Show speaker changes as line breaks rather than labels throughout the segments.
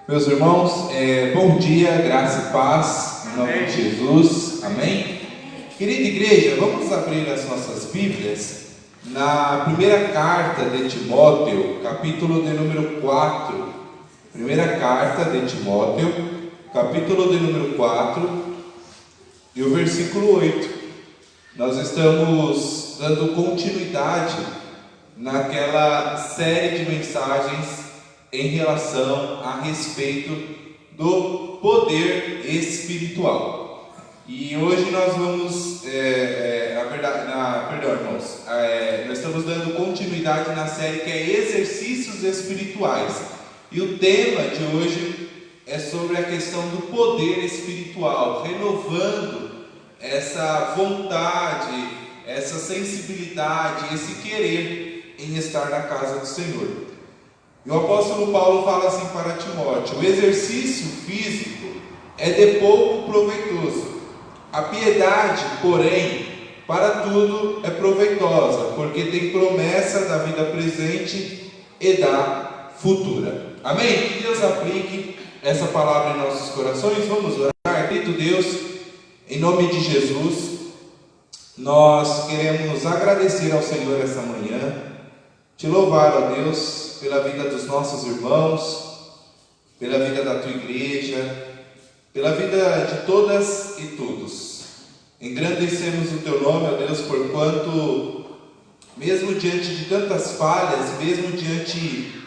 Meus irmãos, bom dia, graça e paz, em nome de Jesus, amém? Querida igreja, vamos abrir as nossas Bíblias na primeira carta de Timóteo, capítulo de número 4. Primeira carta de Timóteo, capítulo de número 4, e o versículo 8. Nós estamos dando continuidade naquela série de mensagens em relação a respeito do poder espiritual. E hoje nós vamos, irmãos, nós estamos dando continuidade na série que é Exercícios Espirituais. E o tema de hoje é sobre a questão do poder espiritual, renovando essa vontade, essa sensibilidade, esse querer em estar na casa do Senhor. E o apóstolo Paulo fala assim para Timóteo: o exercício físico é de pouco proveitoso. A piedade, porém, para tudo é proveitosa, porque tem promessa da vida presente e da futura. Amém? Que Deus aplique essa palavra em nossos corações. Vamos orar. Querido Deus, em nome de Jesus, nós queremos agradecer ao Senhor essa manhã, te louvar, ó Deus, pela vida dos nossos irmãos, pela vida da tua igreja, pela vida de todas e todos. Engrandecemos o teu nome, ó Deus, porquanto, mesmo diante de tantas falhas, mesmo diante de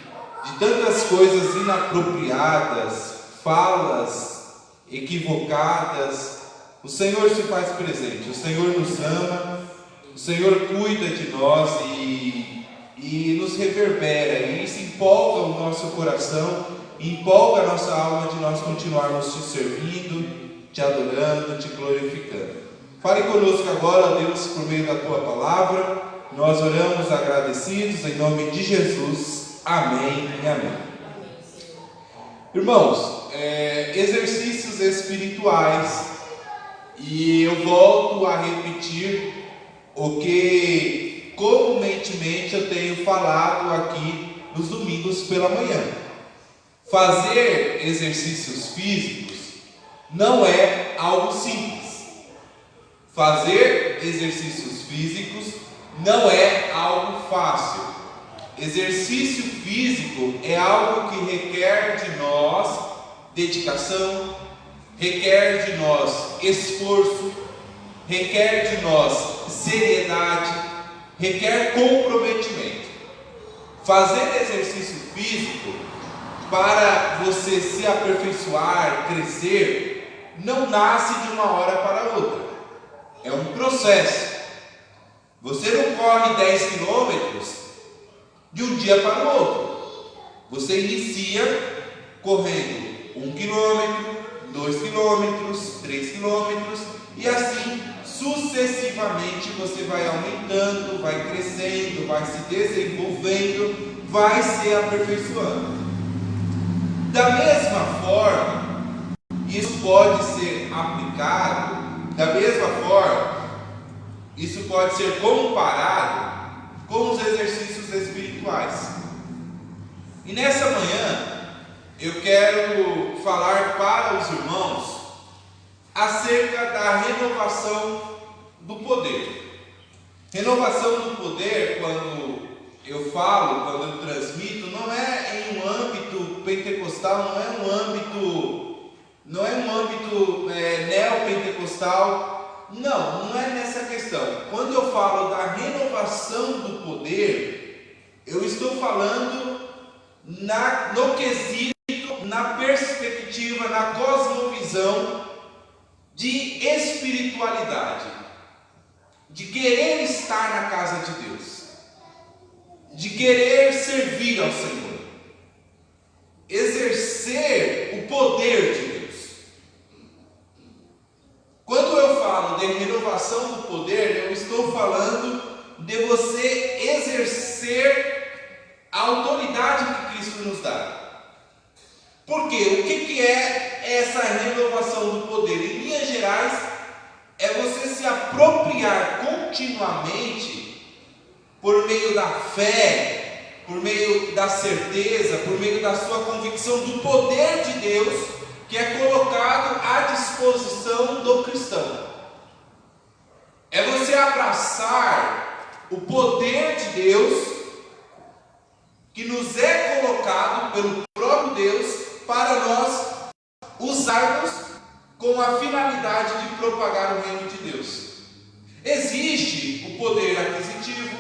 tantas coisas inapropriadas, falas equivocadas, o Senhor se faz presente, o Senhor nos ama, o Senhor cuida de nós e nos reverbera, e isso empolga o nosso coração, empolga a nossa alma de nós continuarmos te servindo, te adorando, te glorificando. Fale conosco agora, Deus, por meio da tua palavra. Nós oramos agradecidos em nome de Jesus. Amém e amém. Irmãos, exercícios espirituais, e eu volto a repetir o que comumente eu tenho falado aqui nos domingos pela manhã. Fazer exercícios físicos não é algo simples. Fazer exercícios físicos não é algo fácil. Exercício físico é algo que requer de nós dedicação, requer de nós esforço, requer de nós seriedade, requer comprometimento. Fazer exercício físico para você se aperfeiçoar, crescer, não nasce de uma hora para outra. É um processo. Você não corre 10 quilômetros de um dia para o outro. Você inicia correndo 1 quilômetro, 2 quilômetros, 3 quilômetros, e assim sucessivamente você vai aumentando, vai crescendo, vai se desenvolvendo, vai se aperfeiçoando. Da mesma forma, isso pode ser aplicado, da mesma forma, isso pode ser comparado com os exercícios espirituais. E nessa manhã, eu quero falar para os irmãos acerca da renovação do poder. Renovação do poder, quando eu falo, quando eu transmito, não é em um âmbito pentecostal, não é um âmbito neopentecostal, não é nessa questão. Quando eu falo da renovação do poder, eu estou falando no quesito, na perspectiva, na cosmovisão de espiritualidade, de querer estar na casa de Deus, de querer servir ao Senhor, exercer o poder de Deus. Quando eu falo de renovação do poder, eu estou falando de você exercer a autoridade que Cristo nos dá. Por quê? O que é essa renovação do poder? Em linhas gerais, é você se apropriar continuamente, por meio da fé, por meio da certeza, por meio da sua convicção do poder de Deus que é colocado à disposição do cristão. É você abraçar o poder de Deus que nos é colocado pelo próprio Deus para nós usarmos com a finalidade de propagar o reino de Deus. Existe o poder aquisitivo,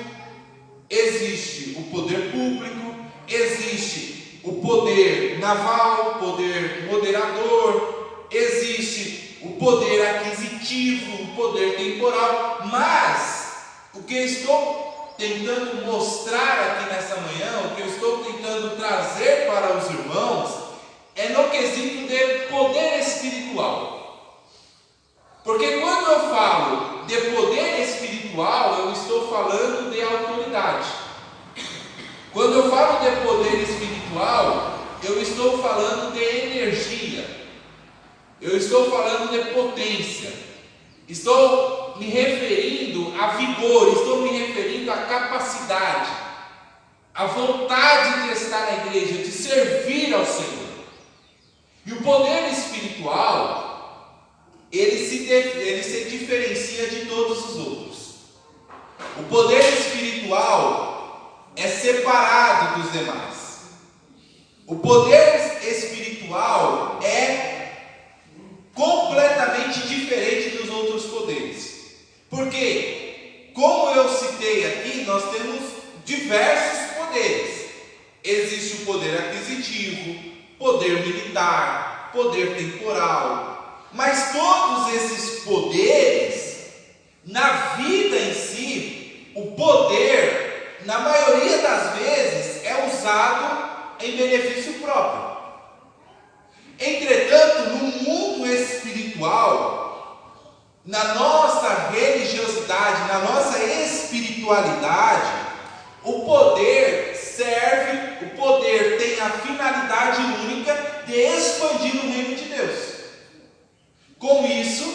existe o poder público, existe o poder naval, o poder moderador, existe o poder aquisitivo, o poder temporal, mas o que eu estou tentando mostrar aqui nessa manhã, o que eu estou tentando trazer para os irmãos, é no quesito de poder espiritual. Porque quando eu falo de poder espiritual, eu estou falando de autoridade. Quando eu falo de poder espiritual, eu estou falando de energia. Eu estou falando de potência. Estou me referindo a vigor, estou me referindo a capacidade, a vontade de estar na igreja, de servir ao Senhor. E o poder espiritual, ele se diferencia de todos os outros. O poder espiritual é separado dos demais. O poder espiritual é completamente diferente dos outros poderes. Porque, como eu citei aqui, nós temos diversos poderes. Existe o poder aquisitivo, poder militar, poder temporal. Mas todos esses poderes, na vida em si, o poder, na maioria das vezes, é usado em benefício próprio. Entretanto, no mundo espiritual, na nossa religiosidade, na nossa espiritualidade, o poder serve, o poder tem a finalidade única de expandir o reino de Deus. Com isso,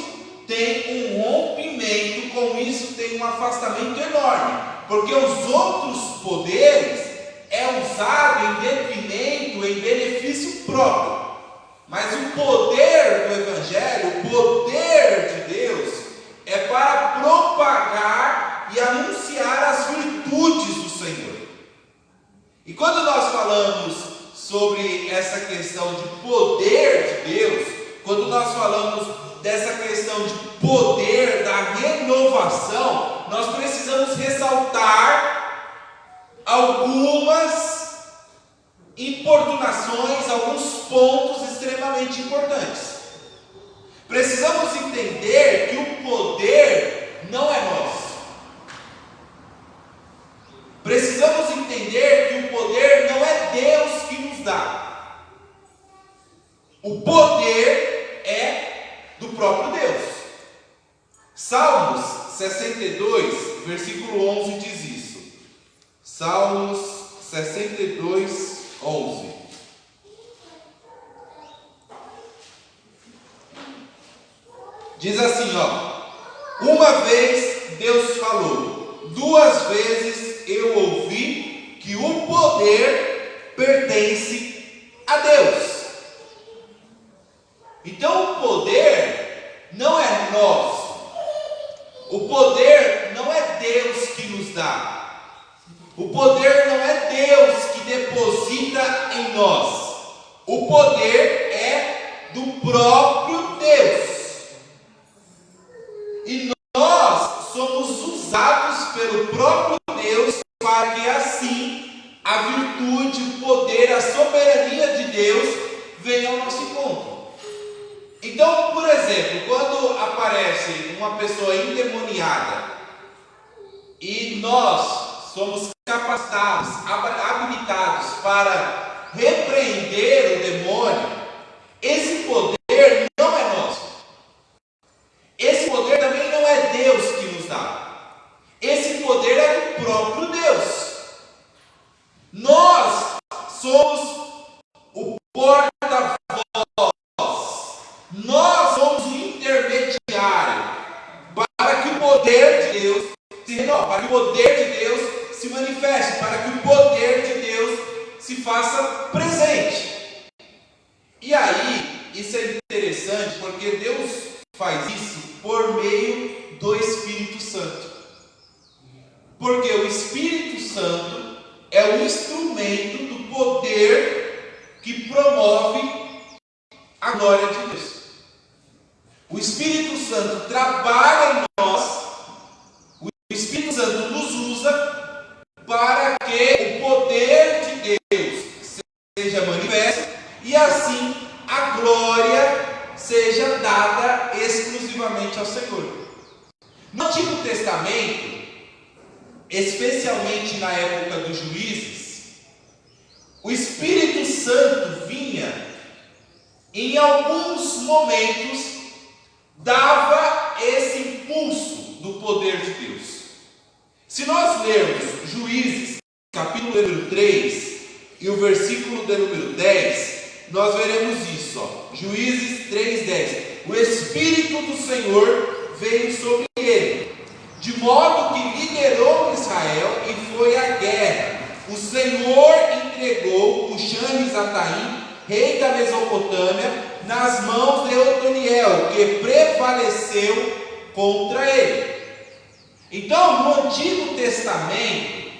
tem um rompimento, com isso tem um afastamento enorme, porque os outros poderes é usado em detrimento, em benefício próprio. Mas o poder do Evangelho, o poder de Deus, é para propagar e anunciar as virtudes do Senhor. E quando nós falamos sobre essa questão de poder de Deus, quando nós falamos dessa questão de poder da renovação, nós precisamos ressaltar algumas importunações, alguns pontos extremamente importantes. Precisamos entender que o poder não é nosso. Precisamos entender que o poder não é Deus que nos dá. O poder é do próprio Deus. Salmos 62, versículo 11 diz isso. Salmos 62, 11. Diz assim, uma vez Deus falou, duas vezes eu ouvi que o poder pertence a Deus. Então o poder não é nosso. O poder não é Deus que nos dá. O poder não é Deus que deposita em nós. O poder é do próprio Deus. E nós somos usados pelo próprio Deus para que assim a virtude, o poder, a soberania de Deus venha ao nosso encontro. Então, por exemplo, quando aparece uma pessoa endemoniada e nós somos capacitados, habilitados para repreender o demônio, esse poder não é nosso. Esse poder também não é Deus que nos dá. Esse poder é do próprio Deus. Nós somos o porta-voz. Nós somos o intermediário para que o poder de Deus se renove, para que o poder de Deus se manifeste, para que o poder de interessante porque Deus faz isso por meio do Espírito Santo. Porque o Espírito Santo é o instrumento do poder que promove a glória de Deus. O Espírito Santo trabalha em nós, o Espírito Santo nos usa para que o poder de Deus seja manifesto e assim a glória seja dada exclusivamente ao Senhor. No Antigo Testamento, especialmente na época dos juízes, o Espírito Santo vinha em alguns momentos, dava esse impulso do poder de Deus. Se nós lermos Juízes, capítulo número 3, e o versículo de número 10, nós veremos isso, ó. Juízes 3:10. O Espírito do Senhor veio sobre ele, de modo que liderou Israel e foi à guerra. O Senhor entregou Cuxã-Risataim, rei da Mesopotâmia, nas mãos de Otoniel, que prevaleceu contra ele. Então, no Antigo Testamento,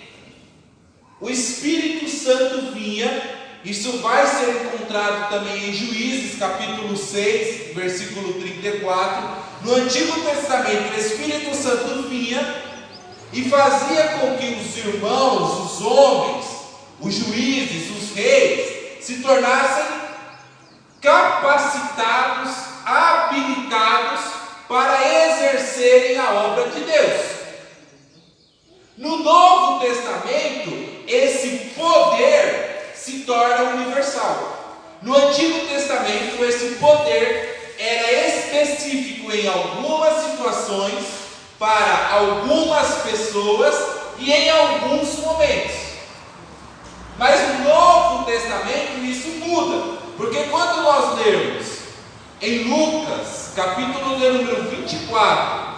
o Espírito Santo vinha. Isso vai ser encontrado também em Juízes, capítulo 6, versículo 34. No Antigo Testamento, o Espírito Santo vinha e fazia com que os irmãos, os homens, os juízes, os reis, se tornassem capacitados, habilitados para exercerem a obra de Deus. No Novo Testamento, esse poder se torna universal. No Antigo Testamento, esse poder era específico em algumas situações, para algumas pessoas e em alguns momentos. Mas no Novo Testamento isso muda, porque quando nós lermos em Lucas, capítulo de número 24,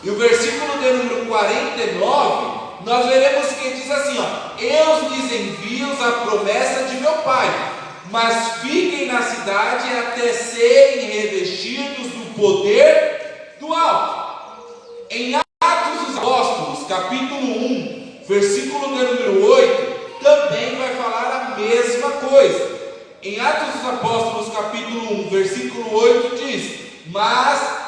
e o versículo de número 49, nós veremos que diz assim, ó: eu lhes envio a promessa de meu Pai, mas fiquem na cidade até serem revestidos do poder do alto. Em Atos dos Apóstolos, capítulo 1, versículo de número 8, também vai falar a mesma coisa. Em Atos dos Apóstolos, capítulo 1, versículo 8 diz: mas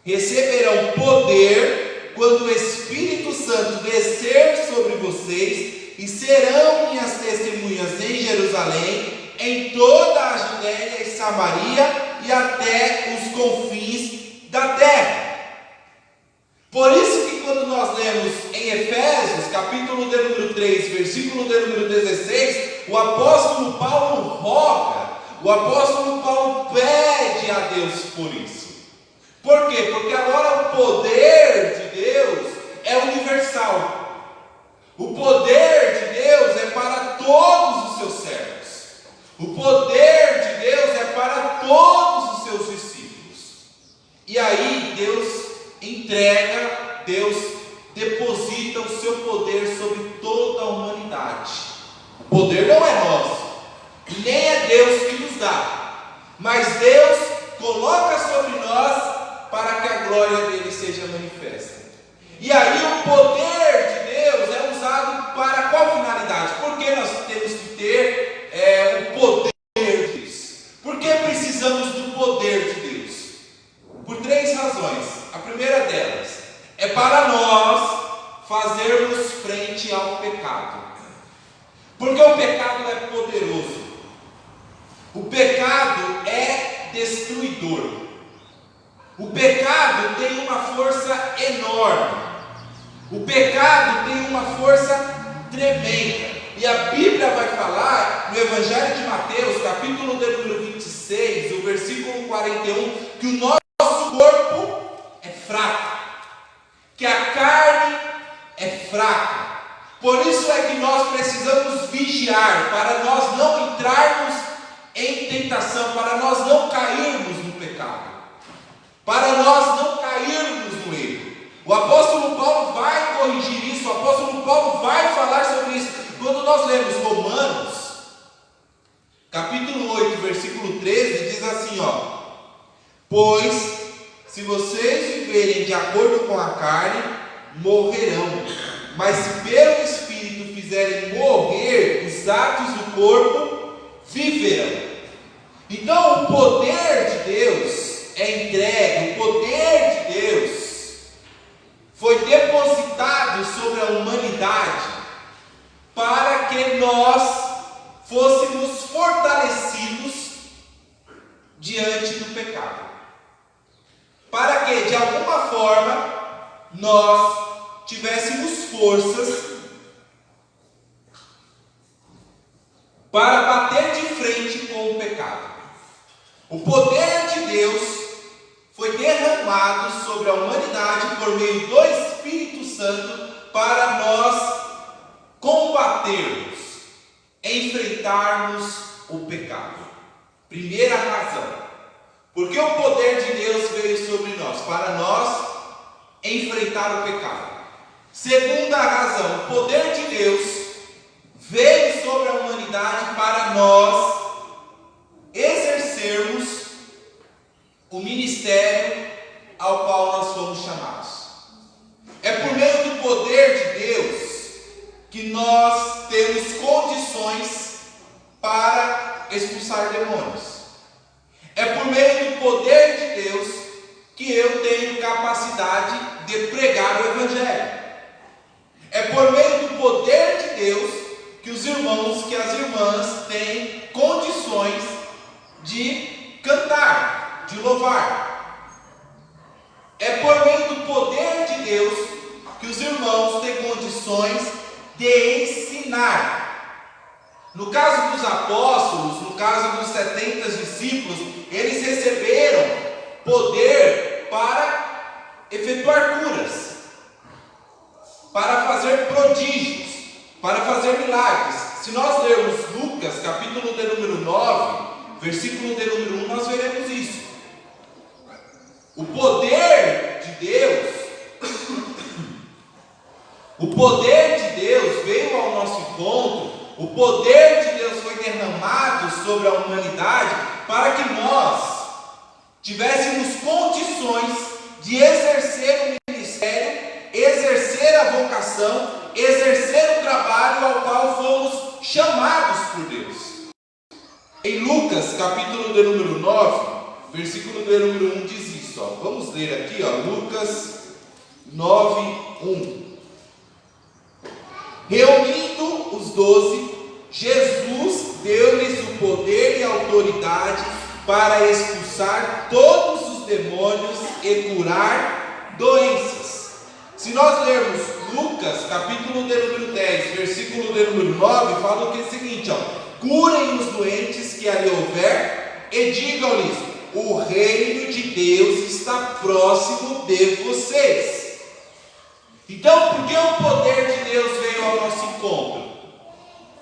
receberão poder quando o Espírito Santo descer sobre vocês, e serão minhas testemunhas em Jerusalém, em toda a Judéia e Samaria e até os confins da terra. Por isso que quando nós lemos em Efésios, capítulo de número 3, versículo de número 16, o apóstolo Paulo roga, o apóstolo Paulo pede a Deus por isso. Por quê? Porque agora o poder de Deus é universal. O poder de Deus é para todos os seus servos. O poder de Deus é para todos os seus discípulos. E aí Deus entrega, Deus deposita o seu poder sobre toda a humanidade. O poder não é nosso, nem é Deus que nos dá, mas Deus coloca sobre nós para que a glória dele seja manifesta. E aí o poder de Deus é usado para qual finalidade? Por que nós temos que ter o poder de Deus? Por que precisamos do poder de Deus? Por três razões. A primeira delas é para nós fazermos frente ao pecado. Porque o pecado é poderoso. O pecado é destruidor. O pecado tem uma força enorme. O pecado tem uma força tremenda. E a Bíblia vai falar no Evangelho de Mateus, capítulo de número 26, o versículo 41, que o nosso corpo é fraco, que a carne é fraca. Por isso é que nós precisamos vigiar, para nós não entrarmos em tentação, para nós não cairmos no pecado, para nós não cairmos no erro. O apóstolo Paulo vai corrigir isso, o apóstolo Paulo vai falar sobre isso. Quando nós lemos Romanos, capítulo 8, versículo 13, diz assim, ó: Pois, se vocês viverem de acordo com a carne, morrerão. Mas se pelo Espírito fizerem morrer os atos do corpo, viverão. Então o poder de Deus é entregue, o poder de Deus foi depositado sobre a humanidade para que nós fôssemos fortalecidos diante do pecado. Para que, de alguma forma, nós tivéssemos forças para bater de frente com o pecado. O poder de Deus foi derramado sobre a humanidade por meio do Espírito Santo para nós combatermos, enfrentarmos o pecado. Primeira razão, porque o poder de Deus veio sobre nós, para nós enfrentar o pecado. Segunda razão, o poder de Deus veio sobre a humanidade para nós exercermos o ministério ao qual nós fomos chamados. É por meio do poder de Deus que nós temos condições para expulsar demônios. É por meio do poder de Deus que eu tenho capacidade de pregar o Evangelho. É por meio do poder de Deus que os irmãos, que as irmãs têm condições de cantar, de louvar. É por meio do poder de Deus que os irmãos têm condições de ensinar. No caso dos apóstolos, no caso dos 70 discípulos, eles receberam poder para efetuar curas, para fazer prodígios, para fazer milagres. Se nós lermos Lucas, capítulo de número 9, versículo de número 1, nós veremos isso. O poder de Deus, o poder de Deus veio ao nosso encontro. O poder de Deus foi derramado sobre a humanidade para que nós tivéssemos condições de exercer o ministério, exercer a vocação, exercer o trabalho ao qual fomos chamados por Deus. Em Lucas, capítulo de número 9, versículo de número 1 diz isso. Vamos ler aqui, Lucas 9, 1. Reunindo os 12, Jesus deu-lhes o poder e a autoridade para expulsar todos os demônios e curar doenças. Se nós lermos Lucas, capítulo de número 10, versículo de número 9, fala o seguinte, curem os doentes que ali houver e digam-lhes, o reino de Deus está próximo de vocês. Então, por que o poder de Deus veio ao nosso encontro?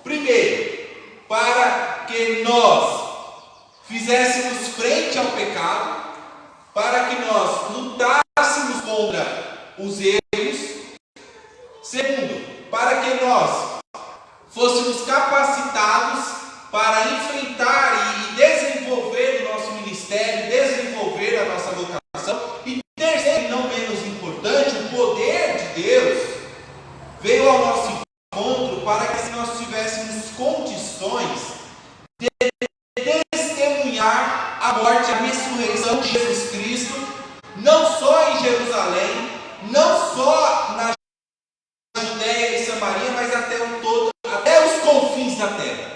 Primeiro, para que nós fizéssemos frente ao pecado, para que nós lutássemos contra os erros. Segundo, para que nós fôssemos capacitados para enfrentar e desenvolver o nosso ministério, desenvolver a nossa vocação. E terceiro, não menos importante, o poder de Deus veio ao nosso encontro para que nós tivéssemos condições de testemunhar a morte e a ressurreição de Jesus Cristo, não só em Jerusalém, não só na Judéia e Samaria, mas até os confins da terra.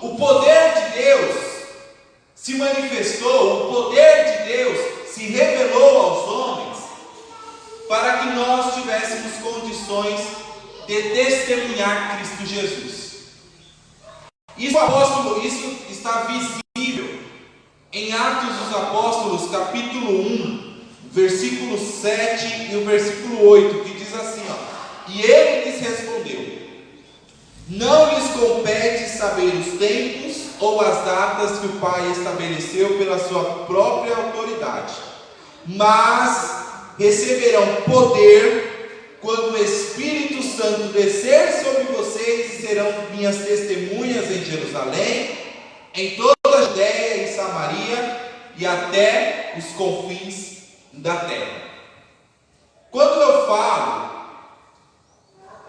O poder de Deus se manifestou, o poder de Deus se revelou aos homens para que nós tivéssemos condições de testemunhar Cristo Jesus. Isso está visível em Atos dos Apóstolos, capítulo 1, versículo 7 e o versículo 8, que diz assim, e ele lhes respondeu, não lhes compete saber os tempos ou as datas que o Pai estabeleceu pela sua própria autoridade, mas receberão poder quando o Espírito Santo descer sobre vocês e serão minhas testemunhas em Jerusalém, em toda a Judéia e Samaria e até os confins da terra. Quando eu falo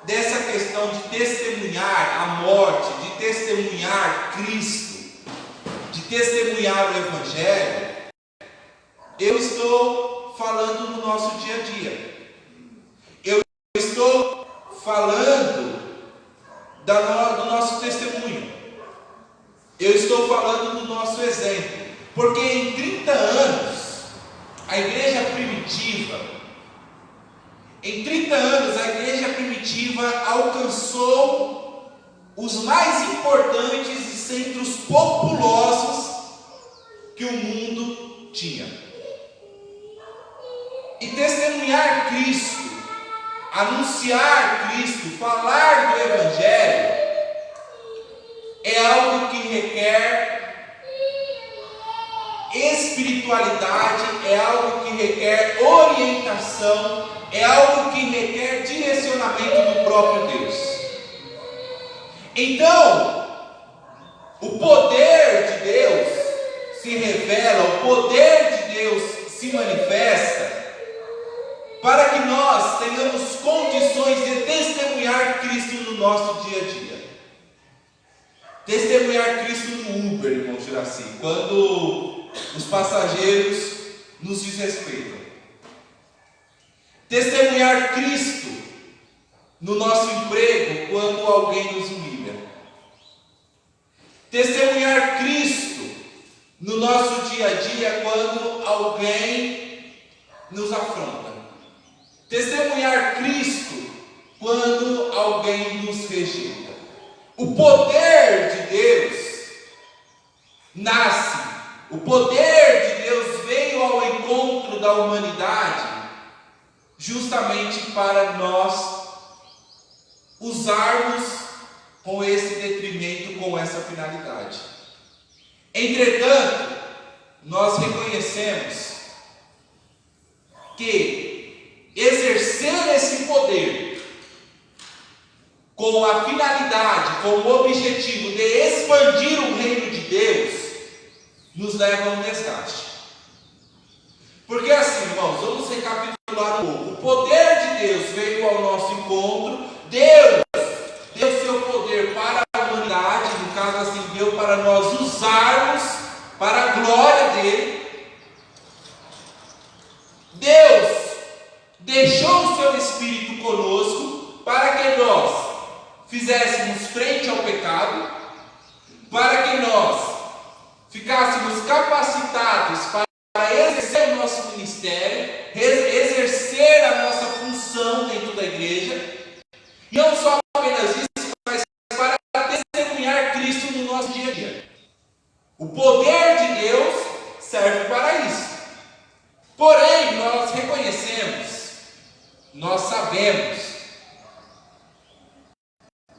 dessa questão de testemunhar a morte, de testemunhar Cristo, de testemunhar o Evangelho, eu estou falando no nosso dia a dia. Eu estou falando do nosso testemunho. Eu estou falando do nosso exemplo. Porque em 30 anos, a igreja primitiva, alcançou os mais importantes centros populosos que o mundo tinha. E testemunhar Cristo, anunciar Cristo, falar do Evangelho, é algo que requer espiritualidade, é algo que requer orientação, é algo que requer direcionamento do próprio Deus. Então, o poder de Deus se revela, o poder de Deus se manifesta para que nós tenhamos condições de testemunhar Cristo no nosso dia a dia. Testemunhar Cristo no Uber, irmão Juraci, quando os passageiros nos desrespeitam. Testemunhar Cristo no nosso emprego quando alguém nos humilha. Testemunhar Cristo no nosso dia a dia quando alguém nos afronta. Testemunhar Cristo quando alguém nos rejeita. O poder de Deus nasce, o poder de Deus veio ao encontro da humanidade justamente para nós usarmos com esse detrimento, com essa finalidade. Entretanto, nós reconhecemos que exercer esse poder com a finalidade, com o objetivo de expandir o reino de Deus, nos leva a um desgaste. Porque assim, irmãos, vamos recapitular um pouco. O poder de Deus veio ao nosso encontro, Deus deu seu poder para a humanidade, no caso assim, deu para nós usarmos para a glória dele. Deus deixou o seu Espírito conosco para que nós fizéssemos frente ao pecado, para que nós ficássemos capacitados para exercer o nosso ministério, exercer a nossa função dentro da igreja, e não só apenas isso, mas para testemunhar Cristo no nosso dia a dia. O poder de Deus serve para isso. Porém, nós reconhecemos, nós sabemos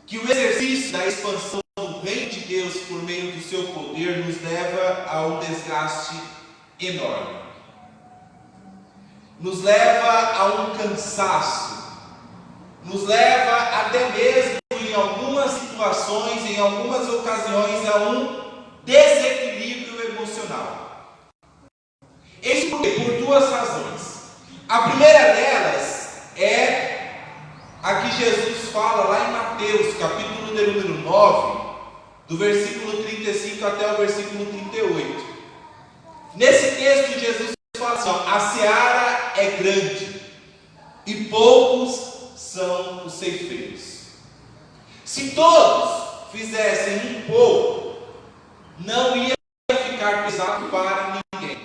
que o exercício da expansão do reino de Deus por meio do seu poder nos leva a um desgaste enorme. Nos leva a um cansaço. Nos leva até mesmo em algumas situações, em algumas ocasiões, a um desequilíbrio emocional. Isso por duas razões. A primeira delas é a que Jesus fala lá em Mateus, capítulo de número 9, do versículo 35 até o versículo 38. Nesse texto, Jesus fala assim: a seara é grande e poucos são os ceifeiros. Se todos fizessem um pouco, não ia ficar pesado para ninguém.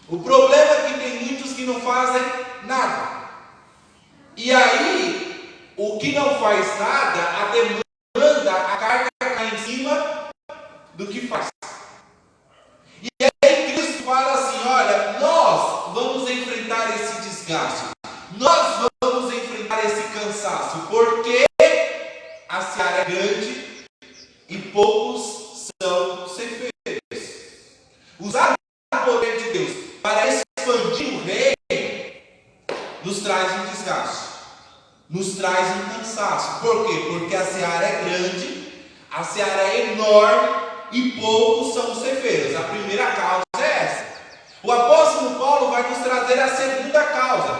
O problema é que tem muitos que não fazem nada. E aí, o que não faz nada, a demanda, a carga cai em cima do que faz. E aí Cristo fala assim: olha, nós vamos enfrentar esse desgaste, nós vamos enfrentar esse cansaço, porque a seara é grande e poucos são ceifeiros. Usar o poder de Deus para expandir o reino nos traz um desgaste, nos traz um cansaço. Por quê? Porque a seara é grande, a seara é enorme e poucos são os ceifeiros. A primeira causa é essa. O apóstolo Paulo vai nos trazer a segunda causa,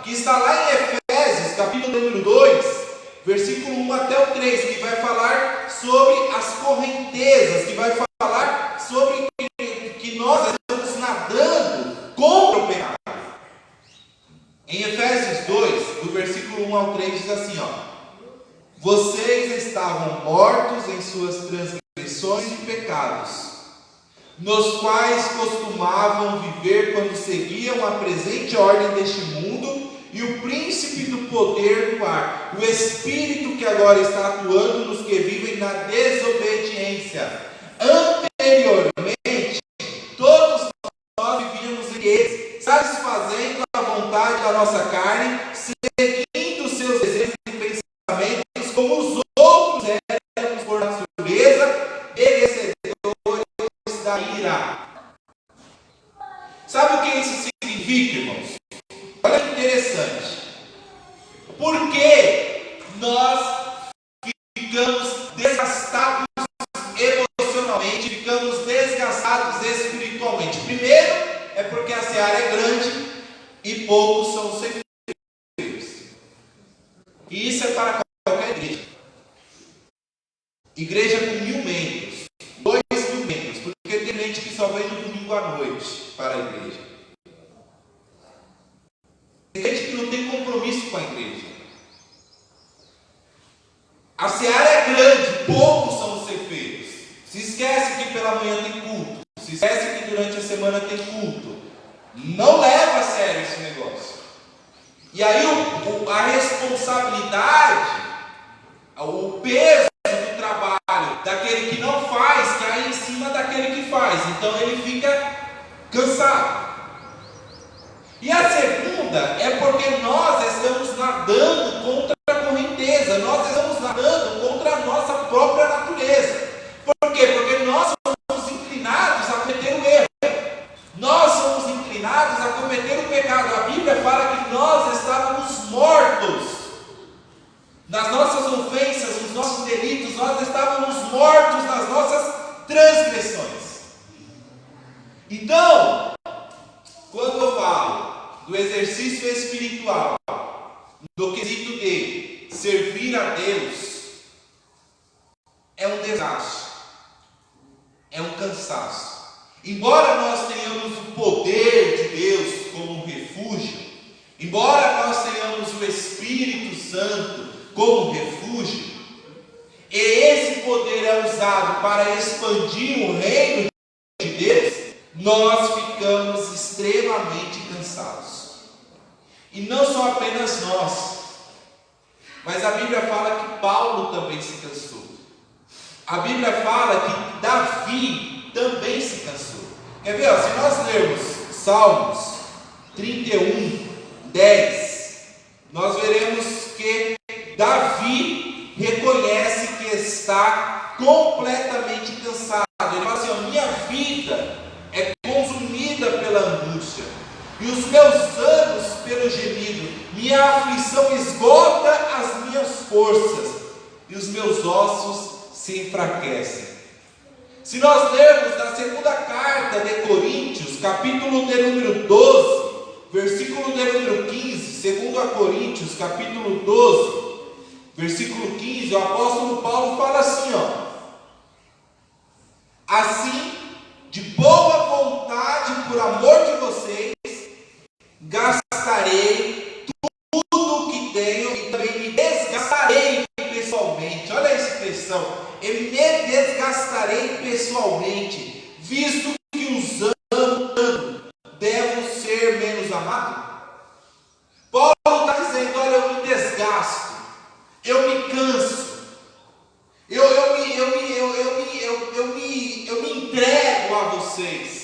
que está lá em Efésios, capítulo número 2, versículo 1 até o 3, que vai falar sobre as correntezas, que vai falar sobre que nós estamos nadando contra o pecado. Em Efésios 2, do versículo 1 ao 3, diz assim, vocês estavam mortos em suas transgressões e pecados, nos quais costumavam viver quando seguiam a presente ordem deste mundo e o príncipe do poder do ar, o espírito que agora está atuando nos que vivem na desobediência. Anteriormente, todos nós vivíamos em eles, satisfazendo a vontade da nossa carne, seguindo seus desejos e pensamentos, como os outros éramos por natureza, merecedores da ira. Sabe o que isso significa, irmãos? Olha que interessante. Por que nós ficamos desgastados emocionalmente, ficamos desgastados espiritualmente? Primeiro, é porque a seara é grande e poucos são os ceifeiros. E isso é para qualquer igreja. Igreja com 1000 membros, 2000 membros, porque tem gente que só vem no domingo à noite para a igreja. Tem gente que não tem compromisso com a igreja. A seara é grande, poucos são os ceifeiros. Se esquece que pela manhã tem culto, se esquece que durante a semana tem culto. Não leva a sério esse negócio. E aí a responsabilidade, o peso do trabalho daquele que não faz, cai em cima daquele que faz. Então ele fica cansado. E a segunda é porque nós estamos nadando contra a correnteza, nós estamos nadando contra a nossa própria natureza. Por quê? Porque nós somos inclinados a cometer o erro, nós somos inclinados a cometer o pecado. A Bíblia fala que nós estávamos mortos nas nossas ofensas, nos nossos delitos, nós estávamos mortos nas nossas transgressões. Então, quando eu falo do exercício espiritual, do quesito de servir a Deus, é um desgaste, é um cansaço. Embora nós tenhamos o poder de Deus como um refúgio, embora nós tenhamos o Espírito Santo como um refúgio, e esse poder é usado para expandir o reino de Deus, nós ficamos extremamente cansados. E não só apenas nós, mas a Bíblia fala que Paulo também se cansou. A Bíblia fala que Davi também se cansou. Quer ver? Se nós lermos Salmos 31, 10, nós veremos que Davi reconhece que está completamente cansado. Ele fala assim: minha vida é consumida pela angústia, e os meus anos pelo gemido, minha aflição esgota as minhas forças, e os meus ossos se enfraquecem. Se nós lermos na segunda carta de Coríntios, capítulo de número 12, versículo de número 15, 2 Coríntios, capítulo 12, versículo 15, o apóstolo Paulo fala assim, assim, de boa vontade, por amor de vocês, gastarei tudo o que tenho e também me desgastarei pessoalmente. Olha a expressão, eu me desgastarei pessoalmente, visto que os amo tanto, devo ser menos amado? Paulo está dizendo: olha, eu me desgasto, eu me canso, eu me entrego a vocês.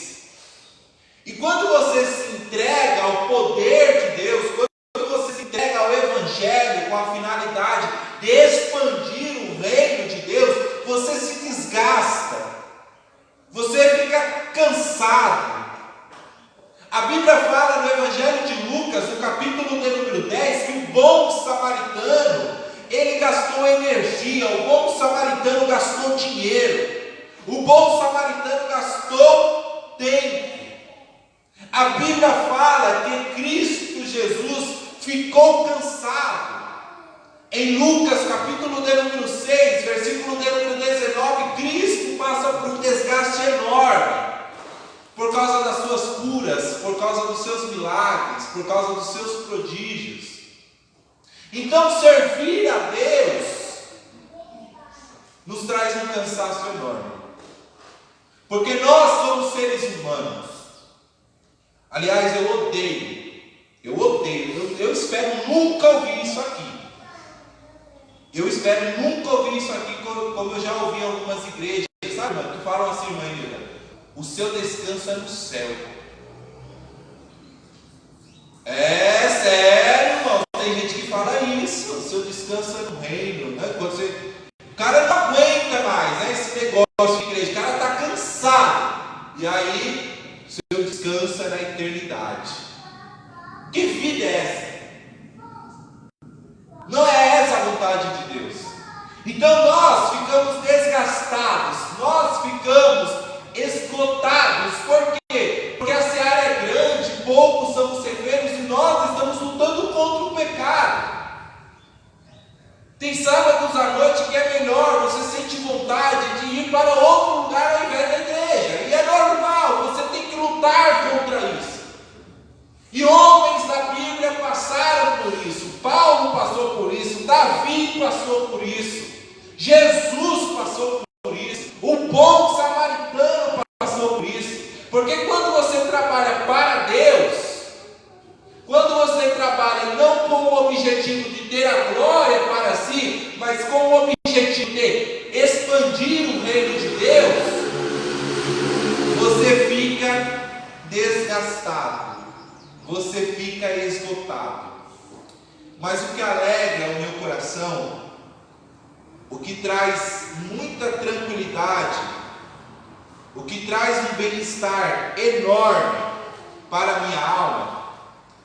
E quando você se entrega ao poder de Deus, quando você se entrega ao Evangelho com a finalidade de expandir o reino de Deus, você se desgasta, você fica cansado. A Bíblia fala no Evangelho de Lucas, no capítulo de número 10, que o bom samaritano, ele gastou energia, o bom samaritano gastou dinheiro, o bom samaritano gastou tempo. A Bíblia fala que Cristo Jesus ficou cansado. Em Lucas capítulo de número 6, versículo de número 19, Cristo passa por um desgaste enorme, por causa das suas curas, por causa dos seus milagres, por causa dos seus prodígios. Então servir a Deus nos traz um cansaço enorme, porque nós somos seres humanos. Aliás, eu espero nunca ouvir isso aqui. Eu espero nunca ouvir isso aqui, como eu já ouvi em algumas igrejas, sabe, mano, que falam assim, irmã, o seu descanso é no céu. É sério, irmão, tem gente que fala isso, o seu descanso é no reino, né? Quando o cara não aguenta mais, né, esse negócio de igreja, o cara está cansado, e aí, o seu descanso é na eternidade. Que vida é essa? Não é essa a vontade de Deus. Então nós ficamos desgastados, nós ficamos esgotados. Por quê? Porque a seara é grande, poucos são os ceifeiros e nós estamos lutando contra o pecado. Tem sábados à noite que é melhor, você sente vontade de ir para outro lugar ao invés da igreja. E é normal, você tem que lutar contra isso. E homens da Bíblia passaram por isso. Paulo passou por isso, Davi passou por isso, Jesus passou por isso, o bom samaritano passou por isso. Porque quando você trabalha para Deus, quando você trabalha não com o objetivo de ter a glória para si, mas com o objetivo de expandir o reino de Deus, você fica desgastado, você fica esgotado. Mas o que alegra o meu coração, o que traz muita tranquilidade, o que traz um bem-estar enorme para a minha alma,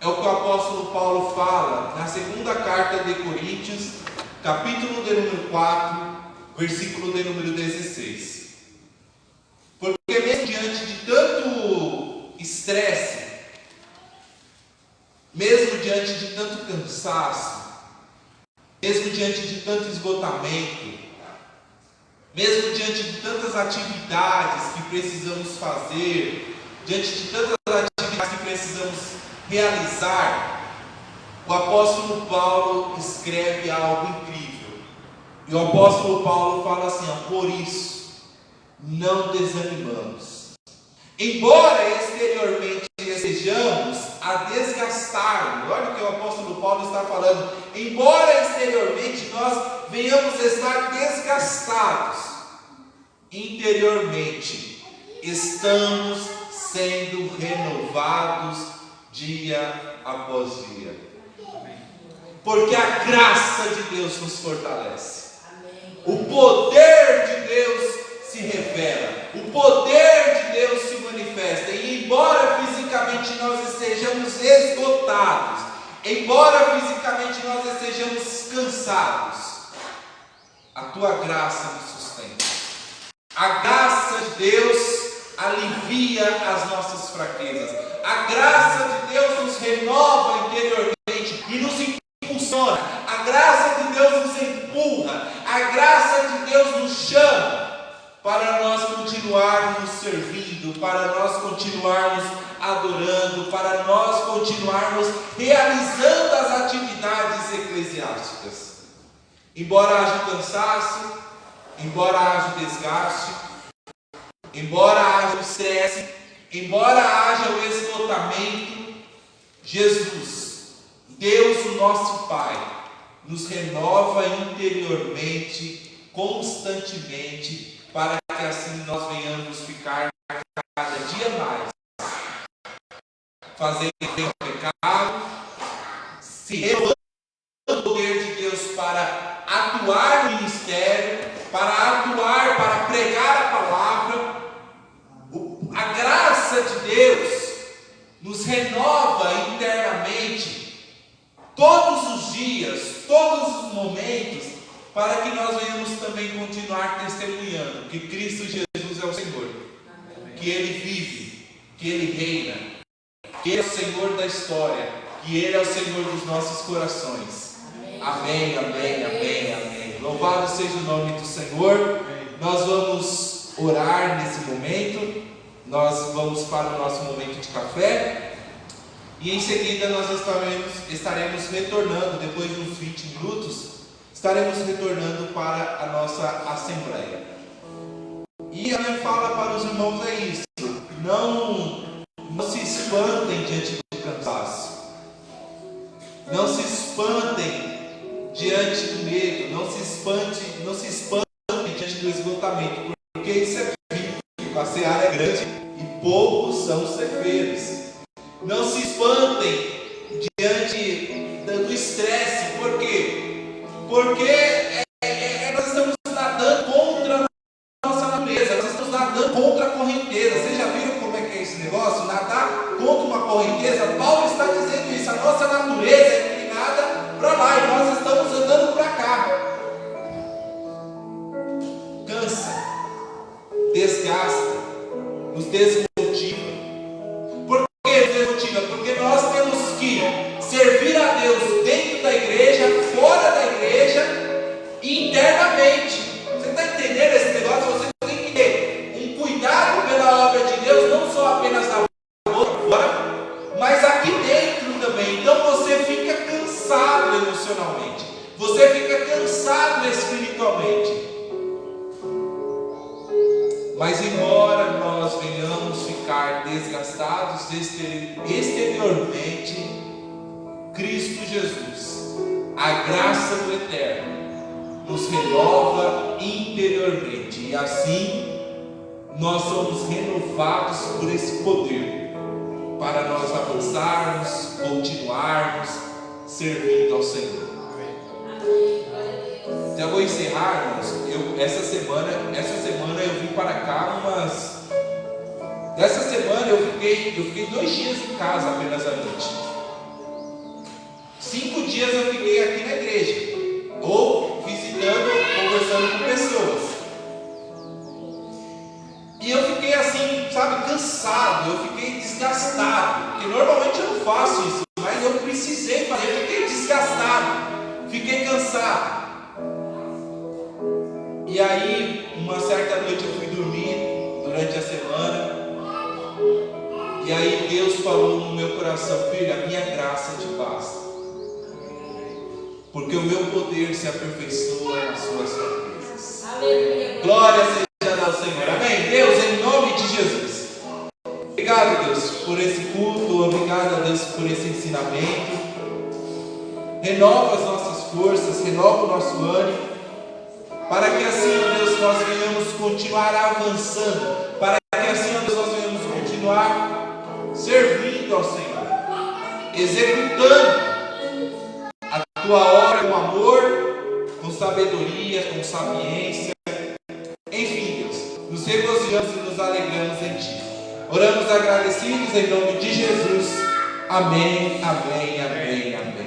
é o que o apóstolo Paulo fala na segunda carta de Coríntios, capítulo de número 4, versículo de número 16. Porque mesmo diante de tanto estresse, mesmo diante de tanto cansaço, mesmo diante de tanto esgotamento, mesmo diante de tantas atividades que precisamos fazer, diante de tantas atividades que precisamos realizar, o apóstolo Paulo escreve algo incrível. E o apóstolo Paulo fala assim, por isso, não desanimamos. Embora exteriormente estejamos a desgastar, olha o que o apóstolo Paulo está falando, embora exteriormente nós venhamos estar desgastados, interiormente estamos sendo renovados dia após dia, porque a graça de Deus nos fortalece, o poder de Deus se revela, o poder de Deus se manifesta. E embora fisicamente nós estejamos esgotados, embora fisicamente nós estejamos cansados, a tua graça nos sustenta. A graça de Deus alivia as nossas fraquezas. A graça de Deus nos renova interiormente e nos impulsiona. A graça de Deus nos empurra. A graça de Deus nos chama para nós continuarmos servindo, para nós continuarmos adorando, para nós continuarmos realizando as atividades eclesiásticas. Embora haja cansaço, embora haja desgaste, embora haja o estresse, embora haja o esgotamento, Jesus, Deus o nosso Pai, nos renova interiormente, constantemente, para que assim nós venhamos ficar cada dia mais fazendo o pecado, se revelando o poder de Deus para atuar no ministério, para atuar, para pregar a palavra. A graça de Deus nos renova internamente todos os dias, todos os momentos, para que nós venhamos também continuar testemunhando que Cristo Jesus é o Senhor, que Ele vive, que Ele reina, que Ele é o Senhor da história, que Ele é o Senhor dos nossos corações. Amém, amém, amém, amém. Louvado seja o nome do Senhor. Nós vamos orar nesse momento. Nós vamos para o nosso momento de café. E em seguida nós estaremos retornando, depois de uns 20 minutos, estaremos retornando para a nossa assembleia. E a minha fala para os irmãos é isso: não se espantem diante do cansaço, não se espantem diante do medo, não se espantem diante do esgotamento, porque isso é bíblico, a seara é grande e poucos são os ceifeiros. Não se espantem diante do estresse. Por quê? Porque nós estamos nadando contra a nossa natureza, nós estamos nadando contra a correnteza. Vocês já viram como é que é esse negócio? Nadar contra uma correnteza? Paulo está dizendo isso, a nossa natureza é inclinada para lá e nós estamos andando para cá. Cansa, desgasta, nos desmotiva. Porque nós temos que servir a Deus dentro da igreja, fora da igreja e internamente. Você está entendendo esse negócio? Você tem que ter um cuidado pela obra de Deus, não só apenas na boca fora, mas aqui dentro também. Então você fica cansado emocionalmente, você fica cansado espiritualmente. Mas embora nós venhamos ficar desgastados exteriormente, Cristo Jesus, a graça do Eterno, nos renova interiormente. E assim nós somos renovados por esse poder, para nós avançarmos, continuarmos servindo ao Senhor. Já vou encerrar, irmãos. Essa semana eu vim para cá Essa semana eu fiquei 2 dias em casa apenas à noite. 5 dias eu fiquei aqui na igreja, ou visitando, conversando com pessoas. E eu fiquei assim, sabe, cansado, eu fiquei desgastado, porque normalmente eu não faço isso, mas eu precisei fazer, eu fiquei desgastado, fiquei cansado. E aí, uma certa noite eu fui dormir durante a semana. E aí Deus falou no meu coração: filho, a minha graça te basta, porque o meu poder se aperfeiçoa nas suas fraquezas. Glória seja ao Senhor. Amém. Deus, em nome de Jesus, obrigado, Deus, por esse culto. Obrigado, Deus, por esse ensinamento. Renova as nossas forças, renova o nosso ânimo, para que assim, Deus, nós venhamos continuar avançando, para que assim, Deus, nós venhamos continuar servindo ao Senhor, executando a Tua obra com amor, com sabedoria, com sapiência. Enfim, Deus, nos regozijamos e nos alegramos em Ti. Oramos agradecidos em nome de Jesus. Amém, amém, amém, amém.